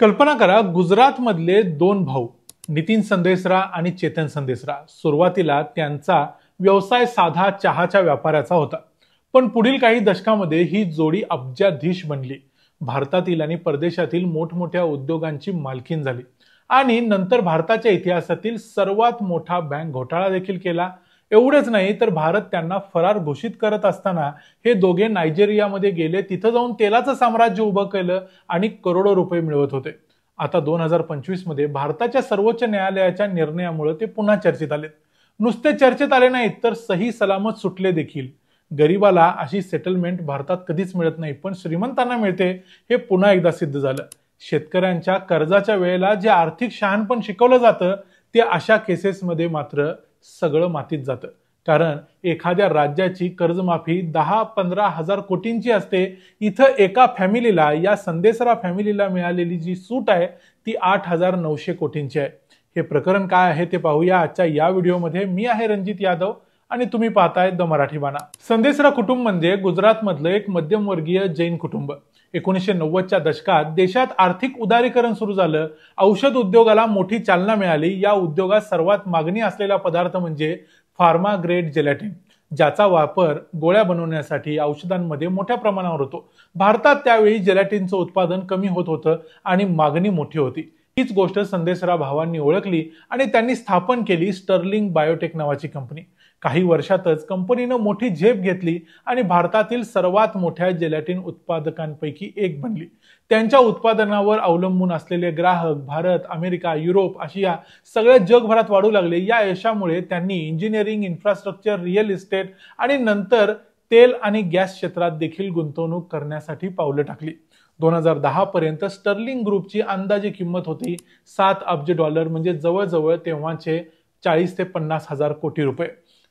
कल्पना करा, गुजरात मधले दोन भाऊ नितीन संदेसरा आणि चेतन संदेसरा. सुरुवातीला त्यांचा व्यवसाय साधा चहाच्या व्यापाराचा होता, पण पुढील काही दशकामध्ये ही जोडी अब्जाधीश बनली. भारतातील आणि परदेशातील मोठमोठ्या उद्योगांची मालकीण झाली आणि नंतर भारताच्या इतिहासातील सर्वात मोठा बँक घोटाळा देखील केला. एवढेच नाही तर भारत त्यांना फरार घोषित करत असताना हे दोघे नायजेरियामध्ये गेले, तिथं जाऊन तेलाचं साम्राज्य उभं केलं आणि करोडो रुपये मिळवत होते. आता 2025 मध्ये भारताच्या सर्वोच्च न्यायालयाच्या निर्णयामुळे ते पुन्हा चर्चेत आलेत. नुसते चर्चेत आले नाहीत तर सही सलामत सुटले देखील. गरीबाला अशी सेटलमेंट भारतात कधीच मिळत नाही, पण श्रीमंतांना मिळते हे पुन्हा एकदा सिद्ध झालं. शेतकऱ्यांच्या कर्जाच्या वेळेला जे आर्थिक शहाणपण शिकवलं जातं ते अशा केसेसमध्ये मात्र सगळं मातीत जातं. कारण एखाद्या राज्याची कर्जमाफी 10-15 हजार कोटींची असते. इथं एका फॅमिलीला, या संदेसरा फॅमिलीला मिळालेली जी सूट आहे ती 8,900 कोटींची आहे. हे प्रकरण काय आहे ते पाहूया आजच्या या व्हिडिओमध्ये. मी आहे रणजित यादव आणि तुम्ही पाहताय द मराठी बाणा. संदेसरा कुटुंब म्हणजे गुजरात मधलं एक मध्यमवर्गीय जैन कुटुंब. 1990च्या दशकात देशात आर्थिक उदारीकरण सुरू झालं. औषध उद्योगाला मोठी चालना मिळाली. या उद्योगात सर्वात मागणी असलेला पदार्थ म्हणजे फार्मा ग्रेड जेलॅटिन, ज्याचा वापर गोळ्या बनवण्यासाठी औषधांमध्ये मोठ्या प्रमाणावर होतो. भारतात त्यावेळी जेलॅटिनचं उत्पादन कमी होत होतं आणि मागणी मोठी होती. हीच गोष्ट संदेसरा भावांनी ओळखली आणि त्यांनी स्थापन केली स्टर्लिंग बायोटेक नावाची कंपनी. काही वर्षातच कंपनीनं मोठी झेप घेतली आणि भारतातील सर्वात मोठ्या जेलॅटिन उत्पादकांपैकी एक बनली. त्यांच्या उत्पादनावर अवलंबून असलेले ग्राहक भारत, अमेरिका, युरोप, आशिया सगळ्या जगभरात वाढू लागले. या यशामुळे त्यांनी इंजिनिअरिंग, इन्फ्रास्ट्रक्चर, रिअल इस्टेट आणि नंतर तेल आणि गॅस क्षेत्रात देखील गुंतवणूक करण्यासाठी पावलं टाकली. 2010 पर्यंत स्टर्लिंग ग्रुपची अंदाजे किंमत होती $7 अब्ज, म्हणजे जवळजवळ तेव्हाचे 40 ते 50 हजार कोटी रुपये.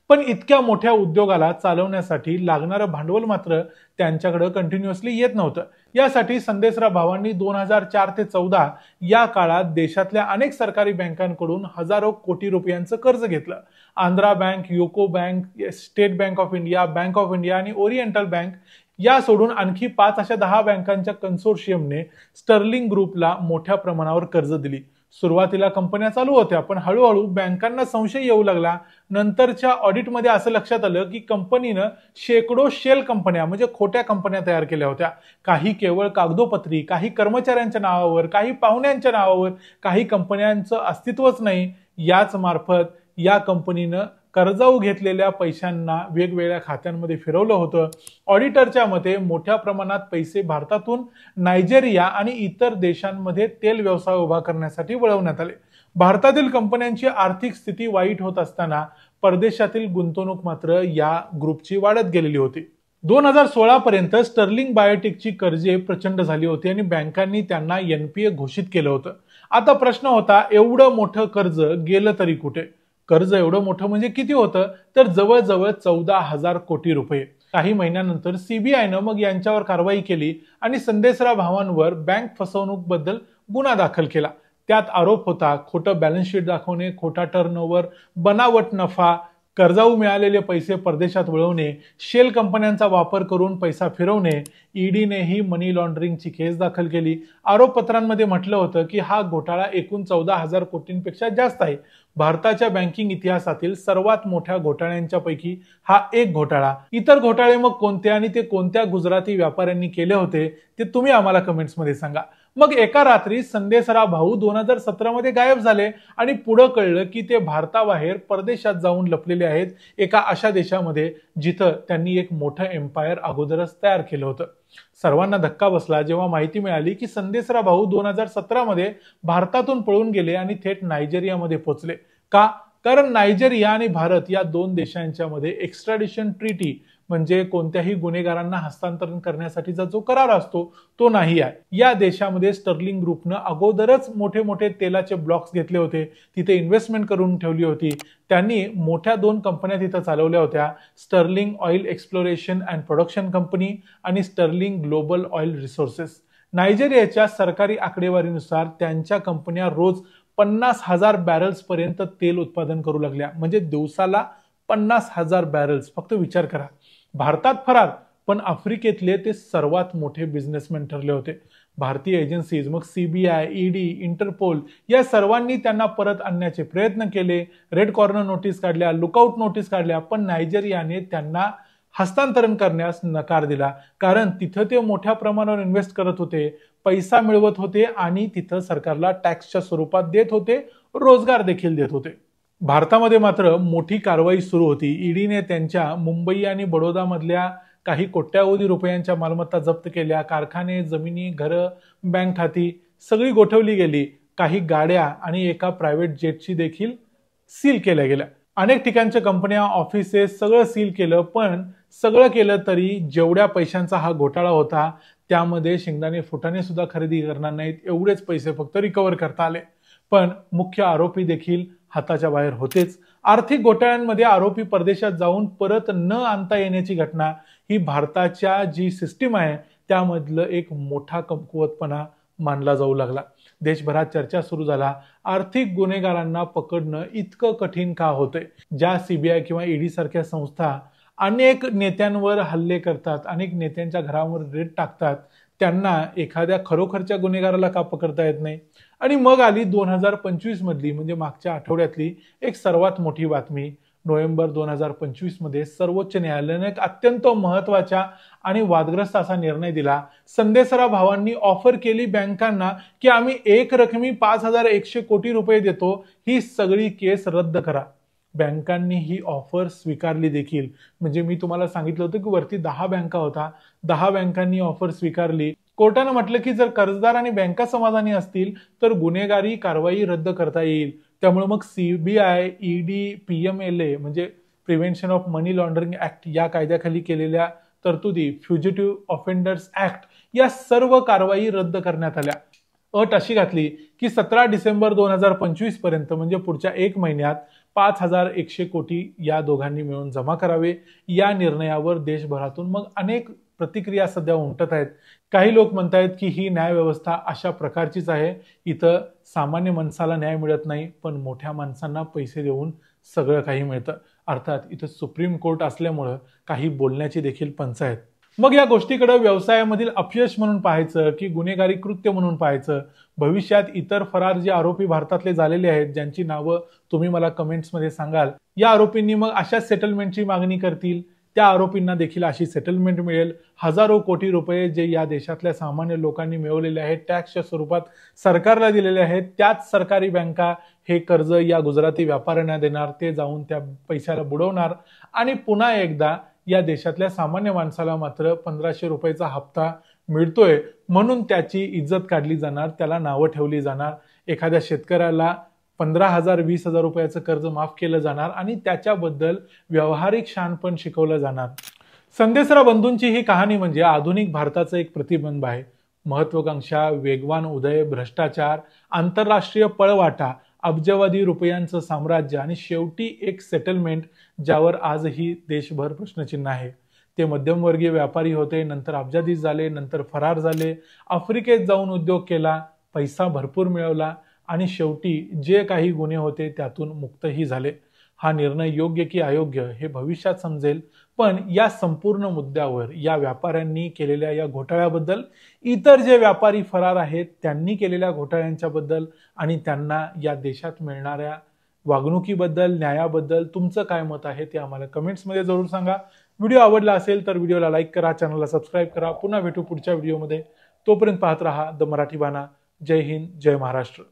पण इतक्या मोठ्या उद्योगाला चालवण्यासाठी लागणारं भांडवल मात्र त्यांच्याकडे कंटिन्युअसली येत नव्हतं. यासाठी संदेसरा भावांनी 2004 ते 14 या काळात देशातल्या अनेक सरकारी बँकांकडून हजारो कोटी रुपयांचं कर्ज घेतलं. Andhra bank, UCO bank, state bank of India, bank of India आणि ओरिएंटल बँक या सोडून आणखी 5 अशा 10 बँकांच्या कन्सोर्शियमने स्टर्लिंग ग्रुपला मोठ्या प्रमाणावर कर्ज दिली. सुरुवातीला कंपन्या चालू होत्या, पण हळूहळू बँकांना संशय येऊ लागला. नंतरच्या ऑडिटमध्ये असं लक्षात आलं की कंपनीनं शेकडो शेल कंपन्या म्हणजे खोट्या कंपन्या तयार केल्या होत्या. काही केवळ कागदोपत्री, काही कर्मचाऱ्यांच्या नावावर, काही पाहुण्यांच्या नावावर, काही कंपन्यांचं अस्तित्वच नाही. याच मार्फत या कंपनीनं कर्जाऊ घेतलेल्या पैशांना वेगवेगळ्या खात्यांमध्ये फिरवलं होतं. ऑडिटरच्या मते मोठ्या प्रमाणात पैसे भारतातून नायजेरिया आणि इतर देशांमध्ये तेल व्यवसाय उभा करण्यासाठी वळवण्यात आले. भारतातील कंपन्यांची आर्थिक स्थिती वाईट होत असताना परदेशातील गुंतवणूक मात्र या ग्रुपची वाढत गेलेली होती. 2016 पर्यंत स्टर्लिंग बायोटेकची कर्जे प्रचंड झाली होती आणि बँकांनी त्यांना NPA घोषित केलं होतं. आता प्रश्न होता, एवढं मोठं कर्ज गेलं तरी कुठे? कर्ज एवढं मोठं म्हणजे किती होतं? तर जवळजवळ 14,000 कोटी रुपये. काही महिन्यानंतर CBIनं मग यांच्यावर कारवाई केली आणि संदेसरा भावांवर बँक फसवणूक बद्दल गुन्हा दाखल केला. त्यात आरोप होता खोटं बॅलन्स शीट दाखवणे, खोटा टर्नओव्हर, बनावट नफा, कर्जाऊ मिळालेले पैसे परदेशात वळवणे, शेल कंपन्यांचा वापर करून पैसा फिरवणे. ईडीनेही मनी लॉन्ड्रिंगची केस दाखल केली. आरोपपत्रांमध्ये म्हटलं होतं की हा घोटाळा एकूण 14,000 कोटींपेक्षा जास्त आहे. भारताच्या बँकिंग इतिहासातील सर्वात मोठ्या घोटाळ्यांच्या पैकी हा एक घोटाळा. इतर घोटाळे मग कोणते आणि ते कोणत्या गुजराती व्यापाऱ्यांनी केले होते ते तुम्ही आम्हाला कमेंट्समध्ये सांगा. मग एका रात्री संदेसरा भाऊ 2017 मध्ये गायब झाले आणि पुढे कळलं की ते भारताबाहेर परदेशात जाऊन लपलेले आहेत, एका अशा देशामध्ये जिथं त्यांनी एक मोठं एम्पायर अगोदरच तयार केलं होतं. सर्वांना धक्का बसला जेव्हा माहिती मिळाली की संदेसरा भाऊ 2017 मध्ये भारतातून पळून गेले आणि थेट नायजेरियामध्ये पोहोचले. का? कारण नायजेरिया आणि भारत या दोन देशांच्या मध्ये एक्स्ट्राडिशन ट्रीटी म्हणजे कोणत्याही गुन्हेगारांना हस्तांतरण करण्यासाठीचा जो करार असतो तो नाही आहे. या देशामध्ये स्टर्लिंग ग्रुपनं अगोदरच मोठे मोठे तेलाचे ब्लॉक्स घेतले होते, तिथे इन्व्हेस्टमेंट करून ठेवली होती. त्यांनी मोठ्या 2 कंपन्या तिथे चालवल्या होत्या, Sterling oil exploration and production company आणि स्टर्लिंग ग्लोबल ऑइल रिसोर्सेस. नायजेरियाच्या सरकारी आकडेवारीनुसार त्यांच्या कंपन्या रोज 50,000 बॅरल्स पर्यंत तेल उत्पादन करू लागल्या, म्हणजे दिवसाला 50,000 बॅरल्स. फक्त विचार करा. भारतात फरार, पण आफ्रिकेतले ते सर्वात मोठे बिझनेसमॅन ठरले होते. भारतीय एजन्सीज मग सीबीआय, ईडी, इंटरपोल या सर्वांनी त्यांना परत आणण्याचे प्रयत्न केले. रेड कॉर्नर नोटीस काढल्या, लुकआउट नोटीस काढल्या, पण नायजेरियाने त्यांना हस्तांतरण करण्यास नकार दिला. कारण तिथं ते मोठ्या प्रमाणावर इन्व्हेस्ट करत होते, पैसा मिळवत होते आणि तिथं सरकारला टॅक्सच्या स्वरूपात देत होते, रोजगार देखील देत होते. भारतामध्ये मात्र मोठी कारवाई सुरू होती. ईडीने त्यांच्या मुंबई आणि बडोदा मधल्या काही कोट्यावधी रुपयांच्या मालमत्ता जप्त केल्या. कारखाने, जमिनी, घरं, बँक खाती सगळी गोठवली गेली. काही गाड्या आणि एका प्रायव्हेट जेटची देखील सील केल्या गेल्या. अनेक ठिकाणच्या कंपन्या, ऑफिसेस सगळं सील केलं. पण सगळं केलं तरी जेवढ्या पैशांचा हा घोटाळा होता त्यामध्ये शेंगदाणे फुटाणे सुद्धा खरेदी करणार नाहीत एवढेच पैसे फक्त रिकव्हर करता आले. पण मुख्य आरोपी देखील हाताच्या बाहेर होतेच. आर्थिक घोटाळ्यांमध्ये आरोपी परदेशात जाऊन परत न आणता येण्याची घटना ही भारताच्या जी सिस्टीम आहे त्यामधलं एक मोठा कमकुवतपणा मानला जाऊ लागला. देशभरात चर्चा सुरू झाला, आर्थिक गुन्हेगारांना पकडणं इतकं कठीण का होतंय? ज्या सीबीआय किंवा ईडी सारख्या संस्था अनेक नेत्यांवर हल्ले करतात, अनेक नेत्यांच्या घरावर रेड टाकतात, त्यांना एखाद्या खरोखरच्या गुन्हेगाराला का पकडता येत नाही? आणि मग आली 2025 मधली म्हणजे मागच्या आठवड्यातली एक सर्वात मोठी बातमी. नोव्हेंबर 2025 मध्ये सर्वोच्च न्यायालयाने एक अत्यंत महत्वाचा आणि वादग्रस्त असा निर्णय दिला. संदेसरा भावांनी ऑफर केली बँकांना की आम्ही एक रकमी 5,100 कोटी रुपये देतो, ही सगळी केस रद्द करा. बँकांनी ही ऑफर स्वीकारली देखील. म्हणजे मी तुम्हाला सांगितलं होतं की वरती 10 बँका होता, 10 बँकांनी ऑफर स्वीकारली. कोर्टानं म्हटलं की जर कर्जदार आणि बँका समाधानी असतील तर गुन्हेगारी कारवाई रद्द करता येईल. त्यामुळे मग सीबीआय, ईडी, पीएमएलए म्हणजे prevention of money laundering act या कायद्याखाली केलेल्या तरतुदी, फ्युजिटिव्ह ऑफेंडर्स ऍक्ट या सर्व कारवाई रद्द करण्यात आल्या. अट अशी घातली की 17 डिसेंबर 2025 पर्यंत म्हणजे पुढच्या 1 महिन्यात 5,100 कोटी या दोघांनी मिळून जमा करावे. या निर्णयावर देशभरातून मग अनेक प्रतिक्रिया सध्या उमटत आहेत. काही लोक म्हणतायत की ही न्यायव्यवस्था अशा प्रकारचीच आहे, इथं सामान्य माणसाला न्याय मिळत नाही पण मोठ्या माणसांना पैसे देऊन सगळं काही मिळतं. अर्थात इथं सुप्रीम कोर्ट असल्यामुळं काही बोलण्याची देखील पंचायत. मग या गोष्टीकडे व्यवसायामधील अपयश म्हणून पाहायचं की गुन्हेगारी कृत्य म्हणून पाहायचं? भविष्यात इतर फरार जे आरोपी भारतातले झालेले आहेत, ज्यांची नावं तुम्ही मला कमेंट्समध्ये सांगाल, या आरोपींनी मग अशा सेटलमेंटची मागणी करतील, त्या आरोपींना देखील अशी सेटलमेंट मिळेल. हजारो कोटी रुपये जे या देशातल्या सामान्य लोकांनी मिळवलेले आहेत, टॅक्सच्या स्वरूपात सरकारला दिलेले आहेत, त्याच सरकारी बँका हे कर्ज या गुजराती व्यापाऱ्यांना देणार, ते जाऊन त्या पैशाला बुडवणार आणि पुन्हा एकदा या देशातल्या सामान्य माणसाला मात्र 1,500 रुपयाचा हप्ता मिळतोय म्हणून त्याची इज्जत काढली जाणार, त्याला नावं ठेवली जाणार. एखाद्या शेतकऱ्याला 15,000 20,000 रुपयाचं कर्ज माफ केलं जाणार आणि त्याच्याबद्दल व्यावहारिक शहाणपण शिकवलं जाणार. संदेसरा बंधूंची ही कहाणी म्हणजे आधुनिक भारताचं एक प्रतिबिंब आहे. महत्वाकांक्षा, वेगवान उदय, भ्रष्टाचार, आंतरराष्ट्रीय पळवाटा, अब्जवादी रुपयांचं साम्राज्य आणि शेवटी एक सेटलमेंट ज्यावर आजही देशभर प्रश्नचिन्ह आहे. ते मध्यमवर्गीय व्यापारी होते, नंतर अब्जाधीश झाले, नंतर फरार झाले, आफ्रिकेत जाऊन उद्योग केला, पैसा भरपूर मिळवला आणि शेवटी जे काही गुन्हे होते त्यातून मुक्तही झाले. हा निर्णय योग्य की अयोग्य हे भविष्यात समजेल. पण या संपूर्ण मुद्द्यावर या व्यापाऱ्यांनी केलेल्या या घोटाळ्याबद्दल, इतर जे व्यापारी फरार आहेत त्यांनी केलेल्या घोटाळ्यांच्या बद्दल आणि त्यांना या देशात मिळणाऱ्या वागणुकीबद्दल, न्यायाबद्दल तुमचं काय मत आहे ते आम्हाला कमेंट्समध्ये जरूर सांगा. व्हिडिओ आवडला असेल तर व्हिडिओला लाईक करा, चॅनलला सबस्क्राईब करा. पुन्हा भेटू पुढच्या व्हिडिओमध्ये. तोपर्यंत पाहत रहा द मराठी बाणा. जय हिंद, जय महाराष्ट्र.